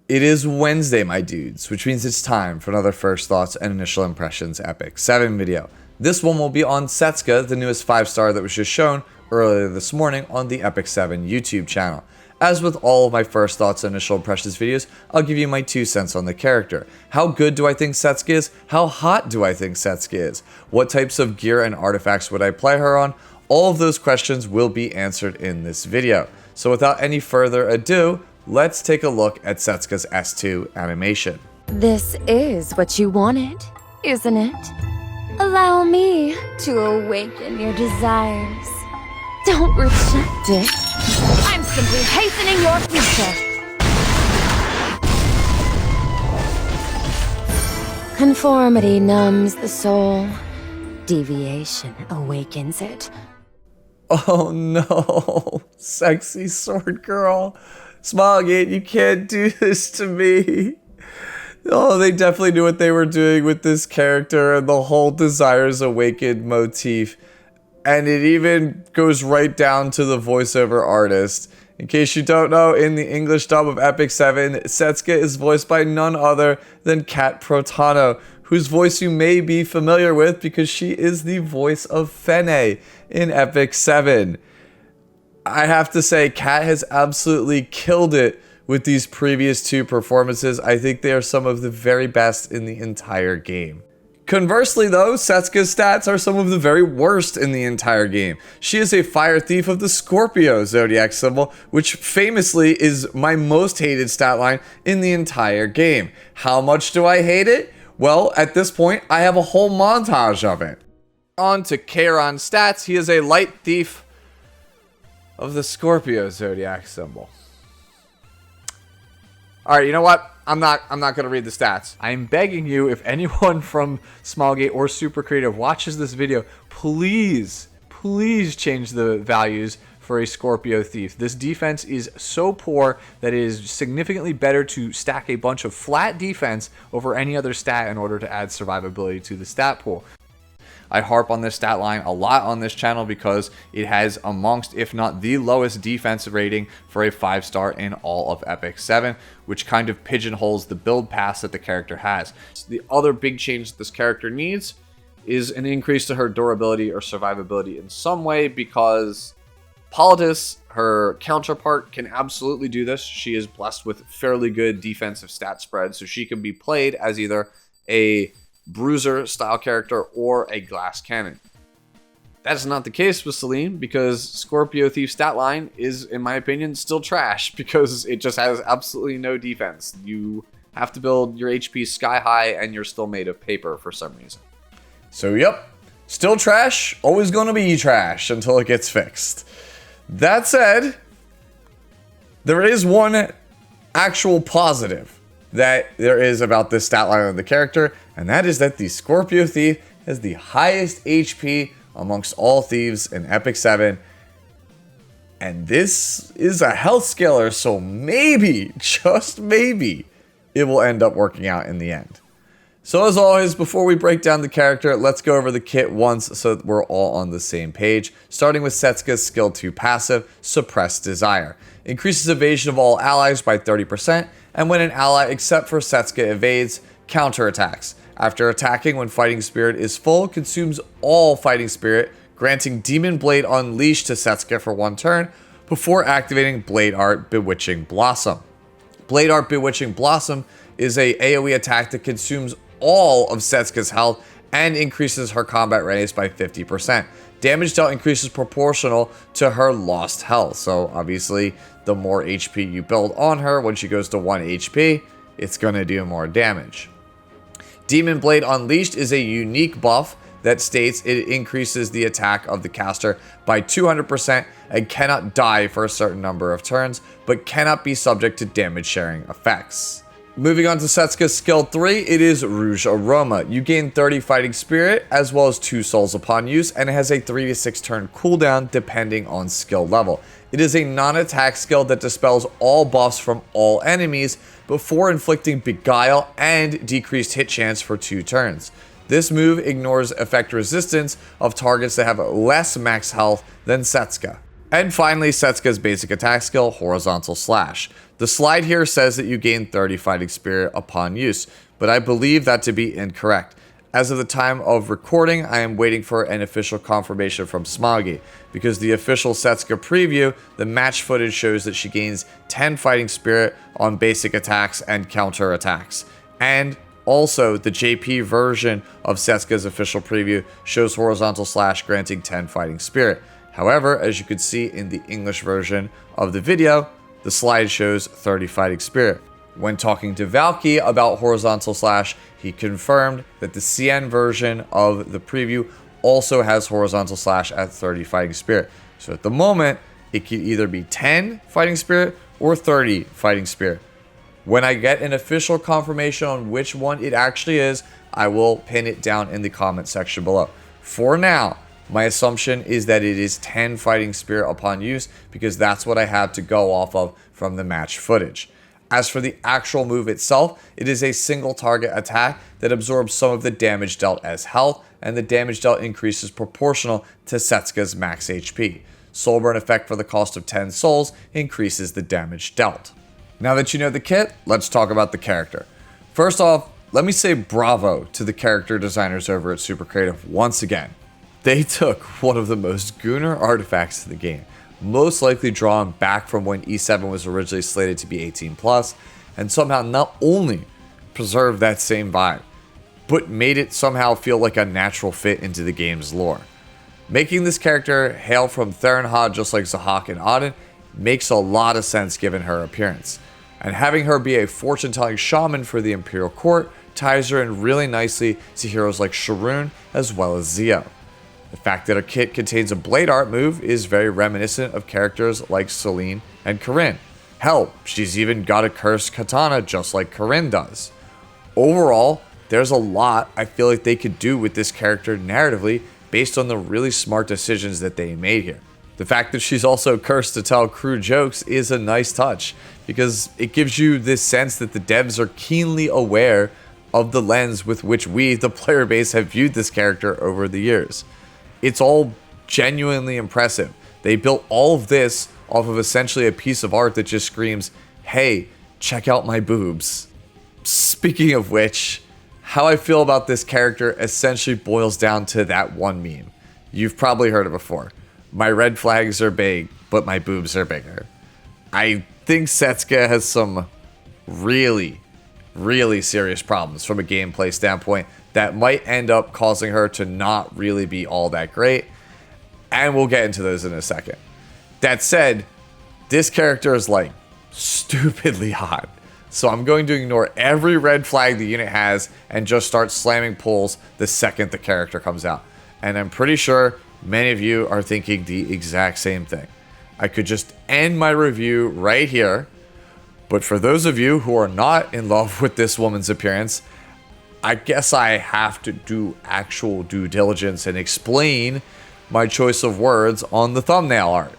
It is Wednesday, my dudes, which means it's time for another First Thoughts and Initial Impressions Epic 7 video. This one will be on Setsuka, the newest 5-star that was just shown earlier this morning on the Epic 7 YouTube channel. As with all of my First Thoughts and Initial Impressions videos, I'll give you my 2 cents on the character. How good do I think Setsuka is? How hot do I think Setsuka is? What types of gear and artifacts would I play her on? All of those questions will be answered in this video. So without any further ado, let's take a look at Setsuka's S2 animation. This is what you wanted, isn't it? Allow me to awaken your desires. Don't reject it. I'm simply hastening your future. Conformity numbs the soul. Deviation awakens it. Oh no, sexy sword girl. Smilegate, you can't do this to me. Oh, they definitely knew what they were doing with this character and the whole Desires Awakened motif. And it even goes right down to the voiceover artist. In case you don't know, in the English dub of Epic 7, Setsuka is voiced by none other than Kat Protano, whose voice you may be familiar with because she is the voice of Fene in Epic 7. I have to say, Kat has absolutely killed it with these previous 2 performances. I think they are some of the very best in the entire game. Conversely though, Setsuka's stats are some of the very worst in the entire game. She is a fire thief of the Scorpio zodiac symbol, which famously is my most hated stat line in the entire game. How much do I hate it? Well, at this point, I have a whole montage of it. On to Kairon's stats. He is a light thief of the Scorpio zodiac symbol. Alright, you know what? I'm not gonna read the stats. I'm begging you, if anyone from Smilegate or Super Creative watches this video, please change the values for a Scorpio thief. This defense is so poor that it is significantly better to stack a bunch of flat defense over any other stat in order to add survivability to the stat pool. I harp on this stat line a lot on this channel because it has amongst, if not the lowest defense rating for a 5-star in all of Epic 7, which kind of pigeonholes the build paths that the character has. The other big change that this character needs is an increase to her durability or survivability in some way, because Politis, her counterpart, can absolutely do this. She is blessed with fairly good defensive stat spread, so she can be played as either a bruiser style character or a glass cannon. That's not the case with Celine, because Scorpio Thief stat line is, in my opinion, still trash because it just has absolutely no defense. You have to build your HP sky high and you're still made of paper for some reason. So yep, still trash, always gonna be trash until it gets fixed. That said, there is one actual positive that there is about this stat line of the character, and that is that the Scorpio Thief has the highest HP amongst all thieves in Epic 7. And this is a health scaler, so maybe, just maybe, it will end up working out in the end. So as always, before we break down the character, let's go over the kit once so that we're all on the same page. Starting with Setsuka's Skill 2 passive, Suppressed Desire. Increases evasion of all allies by 30%, and when an ally except for Setsuka evades, counterattacks. After attacking when Fighting Spirit is full, consumes all Fighting Spirit, granting Demon Blade Unleashed to Setsuka for 1 turn, before activating Blade Art Bewitching Blossom. Blade Art Bewitching Blossom is a AoE attack that consumes all of Setsuka's health and increases her combat readiness by 50%. Damage dealt increases proportional to her lost health. So obviously, the more HP you build on her, when she goes to 1 HP, it's going to do more damage. Demon Blade Unleashed is a unique buff that states it increases the attack of the caster by 200% and cannot die for a certain number of turns, but cannot be subject to damage sharing effects. Moving on to Setsuka's Skill 3, it is Rouge Aroma. You gain 30 Fighting Spirit as well as 2 souls upon use, and it has a 3 to 6 turn cooldown depending on skill level. It is a non-attack skill that dispels all buffs from all enemies before inflicting Beguile and decreased hit chance for 2 turns. This move ignores effect resistance of targets that have less max health than Setsuka. And finally, Setsuka's basic attack skill, Horizontal Slash. The slide here says that you gain 30 fighting spirit upon use, but I believe that to be incorrect. As of the time of recording, I am waiting for an official confirmation from Smoggy, because the official Setsuka preview, the match footage shows that she gains 10 fighting spirit on basic attacks and counter attacks. And also, the JP version of Setsuka's official preview shows Horizontal Slash granting 10 fighting spirit. However, as you can see in the English version of the video, the slide shows 30 fighting spirit. When talking to Valky about Horizontal Slash, he confirmed that the CN version of the preview also has Horizontal Slash at 30 fighting spirit. So at the moment, it could either be 10 fighting spirit or 30 fighting spirit. When I get an official confirmation on which one it actually is, I will pin it down in the comment section below. For now, my assumption is that it is 10 fighting spirit upon use, because that's what I have to go off of from the match footage. As for the actual move itself, it is a single target attack that absorbs some of the damage dealt as health, and the damage dealt increases proportional to Setsuka's max HP. Soul burn effect for the cost of 10 souls increases the damage dealt. Now that you know the kit, let's talk about the character. First off, let me say bravo to the character designers over at Super Creative once again. They took one of the most gooner artifacts in the game, most likely drawn back from when E7 was originally slated to be 18+, and somehow not only preserved that same vibe, but made it somehow feel like a natural fit into the game's lore. Making this character hail from Therenhad just like Zahak and Auden makes a lot of sense given her appearance. And having her be a fortune-telling shaman for the Imperial Court ties her in really nicely to heroes like Sharoon as well as Zio. The fact that her kit contains a blade art move is very reminiscent of characters like Celine and Corinne. Hell, she's even got a cursed katana just like Corinne does. Overall, there's a lot I feel like they could do with this character narratively based on the really smart decisions that they made here. The fact that she's also cursed to tell crude jokes is a nice touch, because it gives you this sense that the devs are keenly aware of the lens with which we, the player base, have viewed this character over the years. It's all genuinely impressive. They built all of this off of essentially a piece of art that just screams, hey, check out my boobs. Speaking of which, how I feel about this character essentially boils down to that one meme. You've probably heard it before. My red flags are big, but my boobs are bigger. I think Setsuka has some really serious problems from a gameplay standpoint that might end up causing her to not really be all that great, and we'll get into those in a second. That said, this character is like stupidly hot, so I'm going to ignore every red flag the unit has and just start slamming pulls the second the character comes out. And I'm pretty sure many of you are thinking the exact same thing. I could just end my review right here, but for those of you who are not in love with this woman's appearance, I guess I have to do actual due diligence and explain my choice of words on the thumbnail art.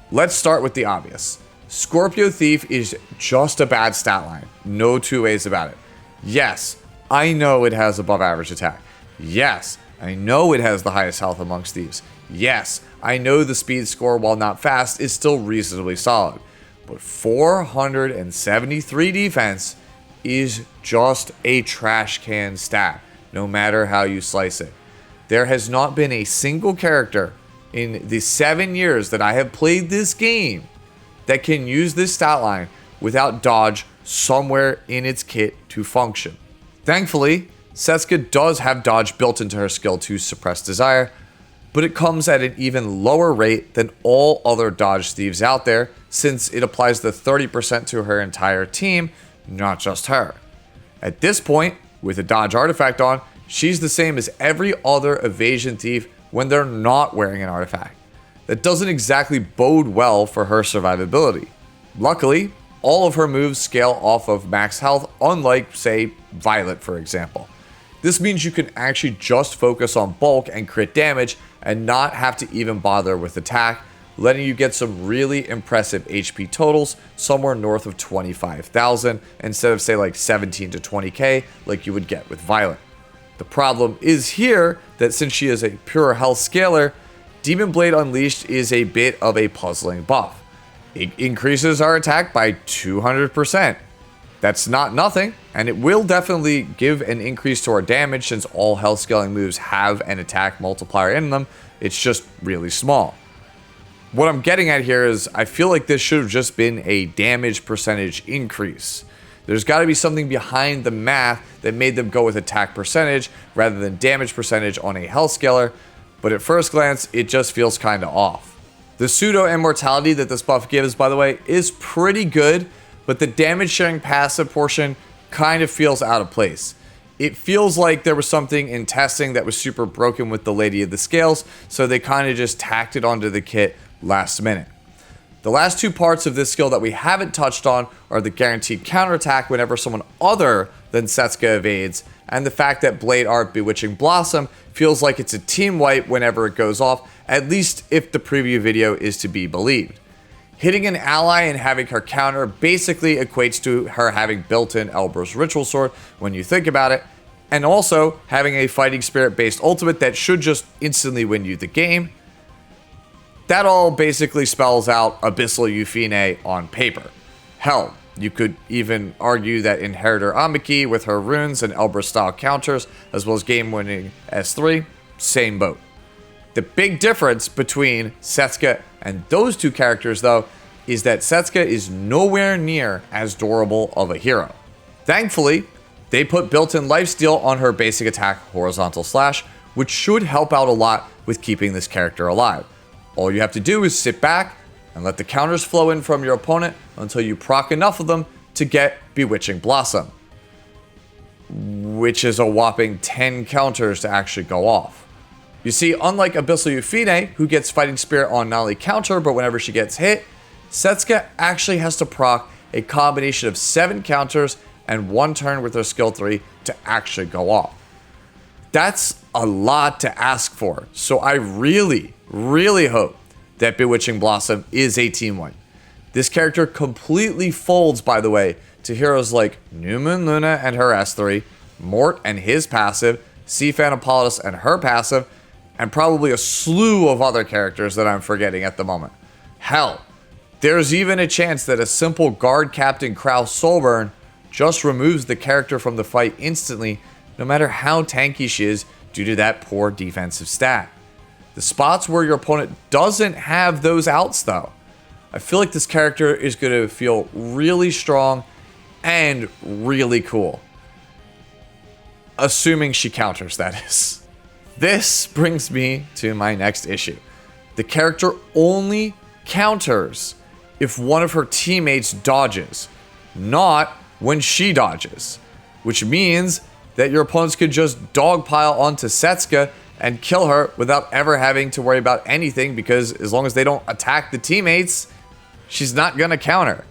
Let's start with the obvious. Scorpio Thief is just a bad stat line. No two ways about it. Yes, I know it has above average attack. Yes, I know it has the highest health amongst thieves. Yes, I know the speed score, while not fast, is still reasonably solid. But 473 defense is just a trash can stat, no matter how you slice it. There has not been a single character in the 7 years that I have played this game that can use this stat line without dodge somewhere in its kit to function. Thankfully, Setsuka does have dodge built into her skill to suppress desire, but it comes at an even lower rate than all other dodge thieves out there, since it applies the 30% to her entire team, not just her. At this point, with a dodge artifact on, she's the same as every other evasion thief when they're not wearing an artifact. That doesn't exactly bode well for her survivability. Luckily, all of her moves scale off of max health, unlike, say, Violet, for example. This means you can actually just focus on bulk and crit damage and not have to even bother with attack, letting you get some really impressive HP totals somewhere north of 25,000 instead of, say, like 17 to 20k like you would get with Violet. The problem is here that since she is a pure health scaler, Demon Blade Unleashed is a bit of a puzzling buff. It increases our attack by 200%. That's not nothing, and it will definitely give an increase to our damage since all health scaling moves have an attack multiplier in them. It's just really small. What I'm getting at here is I feel like this should have just been a damage percentage increase. There's got to be something behind the math that made them go with attack percentage rather than damage percentage on a health scaler, but at first glance, it just feels kind of off. The pseudo immortality that this buff gives, by the way, is pretty good, but the damage sharing passive portion kind of feels out of place. It feels like there was something in testing that was super broken with the Lady of the Scales, so they kind of just tacked it onto the kit last minute. The last two parts of this skill that we haven't touched on are the guaranteed counterattack whenever someone other than Setsuka evades, and the fact that Blade Art Bewitching Blossom feels like it's a team wipe whenever it goes off, at least if the preview video is to be believed. Hitting an ally and having her counter basically equates to her having built-in Elber's Ritual Sword when you think about it, and also having a fighting spirit based ultimate that should just instantly win you the game. That all basically spells out Abyssal Euphine on paper. Hell, you could even argue that Inheritor Amiki with her runes and Elber style counters, as well as game-winning S3, same boat. The big difference between Setsuka and those two characters, though, is that Setsuka is nowhere near as durable of a hero. Thankfully, they put built-in lifesteal on her basic attack Horizontal Slash, which should help out a lot with keeping this character alive. All you have to do is sit back and let the counters flow in from your opponent until you proc enough of them to get Bewitching Blossom, which is a whopping 10 counters to actually go off. You see, unlike Abyssal Euphine, who gets Fighting Spirit on not only counter, but whenever she gets hit, Setsuka actually has to proc a combination of 7 counters and 1 turn with her skill 3 to actually go off. That's a lot to ask for, so I really hope that Bewitching Blossom is a team win. This character completely folds, by the way, to heroes like New Moon Luna and her S3, Mort and his passive, Seafan Hippolytus and her passive, and probably a slew of other characters that I'm forgetting at the moment. Hell, there's even a chance that a simple guard captain Kraus Soulburn just removes the character from the fight instantly, no matter how tanky she is due to that poor defensive stat. The spots where your opponent doesn't have those outs though, I feel like this character is going to feel really strong and really cool. Assuming she counters, that is. This brings me to my next issue. The character only counters if one of her teammates dodges, not when she dodges, which means that your opponents could just dogpile onto Setsuka and kill her without ever having to worry about anything, because as long as they don't attack the teammates, she's not going to counter.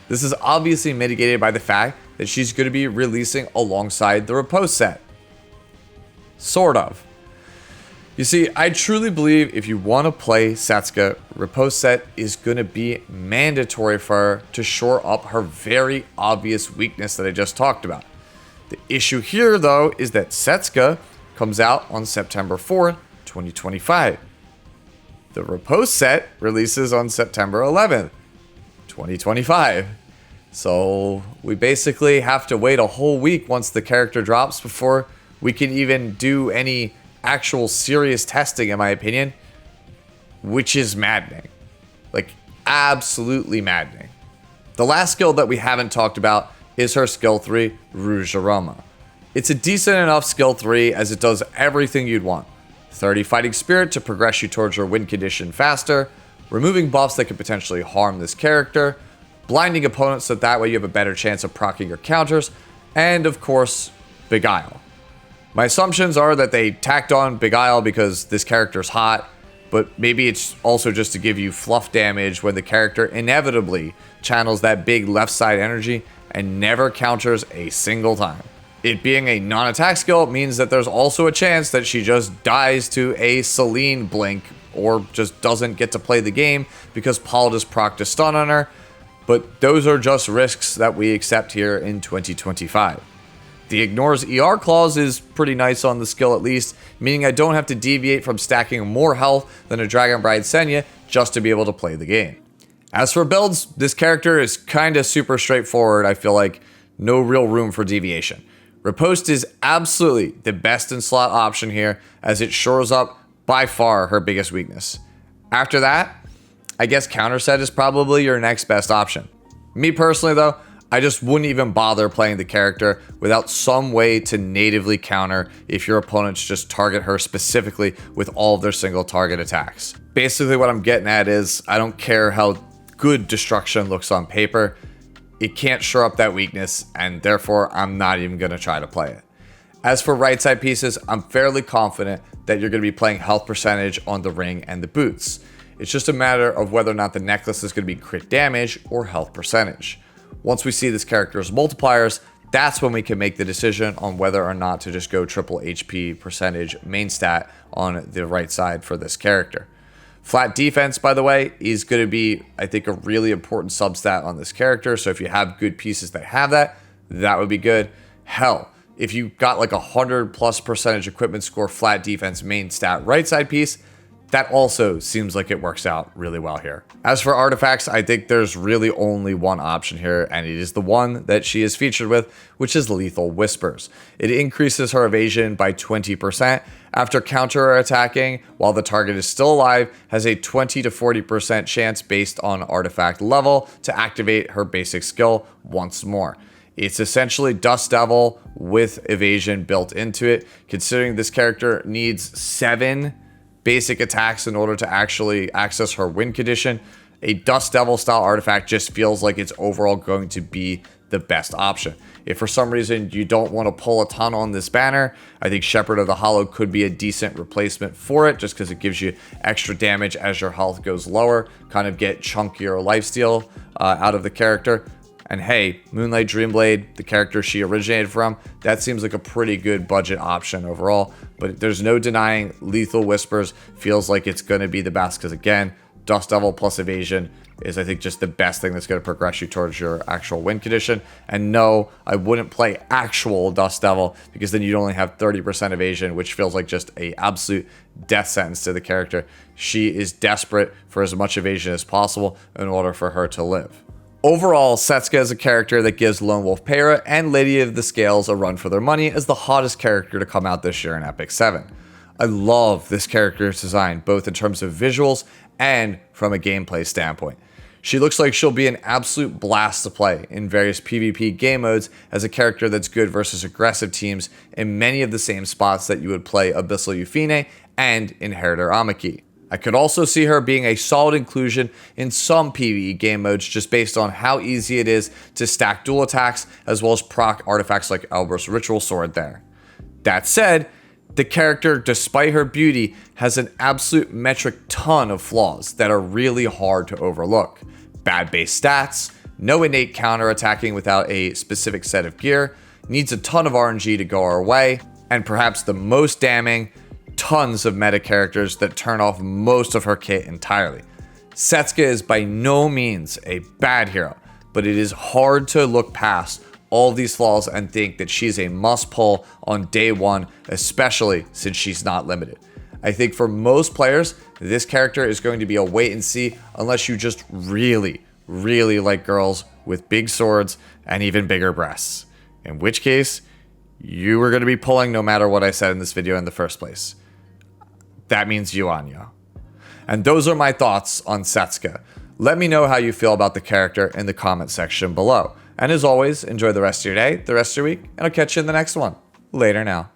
This is obviously mitigated by the fact that she's going to be releasing alongside the Repose set. Sort of. You see, I truly believe if you want to play Setsuka, Repose set is going to be mandatory for her to shore up her very obvious weakness that I just talked about. The issue here, though, is that Setsuka comes out on September 4th, 2025. The Repose set releases on September 11th, 2025. So we basically have to wait a whole week once the character drops before we can even do any actual serious testing, in my opinion, which is maddening. Like, absolutely maddening. The last skill that we haven't talked about is her skill 3, Rouge Aroma. It's a decent enough skill 3 as it does everything you'd want. 30 fighting spirit to progress you towards your win condition faster, removing buffs that could potentially harm this character, blinding opponents so that way you have a better chance of proccing your counters, and of course, Beguile. My assumptions are that they tacked on Beguile because this character's hot, but maybe it's also just to give you fluff damage when the character inevitably channels that big left side energy and never counters a single time. It being a non-attack skill means that there's also a chance that she just dies to a Celine blink or just doesn't get to play the game because Paul just procced a stun on her, but those are just risks that we accept here in 2025. The ignores ER clause is pretty nice on the skill at least, meaning I don't have to deviate from stacking more health than a Dragon Bride Senya just to be able to play the game. As for builds, this character is kinda super straightforward. I feel like no real room for deviation. Riposte is absolutely the best in slot option here, as it shores up by far her biggest weakness. After that, I guess counter set is probably your next best option. Me personally though, I just wouldn't even bother playing the character without some way to natively counter if your opponents just target her specifically with all of their single target attacks. Basically what I'm getting at is, I don't care how good destruction looks on paper, it can't shore up that weakness, and therefore I'm not even going to try to play it. As for right side pieces, I'm fairly confident that you're going to be playing health percentage on the ring and the boots. It's just a matter of whether or not the necklace is going to be crit damage or health percentage. Once we see this character's multipliers, that's when we can make the decision on whether or not to just go triple HP percentage main stat on the right side for this character. Flat defense, by the way, is going to be, I think, a really important substat on this character. So if you have good pieces that have that, that would be good. Hell, if you got like 100+% equipment score flat defense main stat right side piece, that also seems like it works out really well here. As for artifacts, I think there's really only one option here, and it is the one that she is featured with, which is Lethal Whispers. It increases her evasion by 20% after counter-attacking while the target is still alive, has a 20 to 40% chance based on artifact level to activate her basic skill once more. It's essentially Dust Devil with evasion built into it, considering this character needs 7 basic attacks in order to actually access her win condition. A Dust Devil style artifact just feels like it's overall going to be the best option. If for some reason you don't want to pull a ton on this banner, I think Shepherd of the Hollow could be a decent replacement for it, just because it gives you extra damage as your health goes lower, kind of get chunkier lifesteal out of the character. And hey, Moonlight Dreamblade, the character she originated from, that seems like a pretty good budget option overall. But there's no denying Lethal Whispers feels like it's going to be the best, because again, Dust Devil plus evasion is, I think, just the best thing that's going to progress you towards your actual win condition. And no, I wouldn't play actual Dust Devil, because then you'd only have 30% evasion, which feels like just a absolute death sentence to the character. She is desperate for as much evasion as possible in order for her to live. Overall, Setsuka is a character that gives Lone Wolf Para and Lady of the Scales a run for their money as the hottest character to come out this year in Epic 7. I love this character's design, both in terms of visuals and from a gameplay standpoint. She looks like she'll be an absolute blast to play in various PvP game modes as a character that's good versus aggressive teams in many of the same spots that you would play Abyssal Euphine and Inheritor Amaki. I could also see her being a solid inclusion in some PvE game modes just based on how easy it is to stack dual attacks as well as proc artifacts like Elber's Ritual Sword there. That said, the character, despite her beauty, has an absolute metric ton of flaws that are really hard to overlook. Bad base stats, no innate counter attacking without a specific set of gear, needs a ton of RNG to go our way, and perhaps the most damning, tons of meta characters that turn off most of her kit entirely. Setsuka is by no means a bad hero, but it is hard to look past all these flaws and think that she's a must pull on day one, especially since she's not limited. I think for most players, this character is going to be a wait and see unless you just really, really like girls with big swords and even bigger breasts. In which case, you are going to be pulling no matter what I said in this video in the first place. That means you on you. And those are my thoughts on Setsuka. Let me know how you feel about the character in the comment section below. And as always, enjoy the rest of your day, the rest of your week, and I'll catch you in the next one. Later now.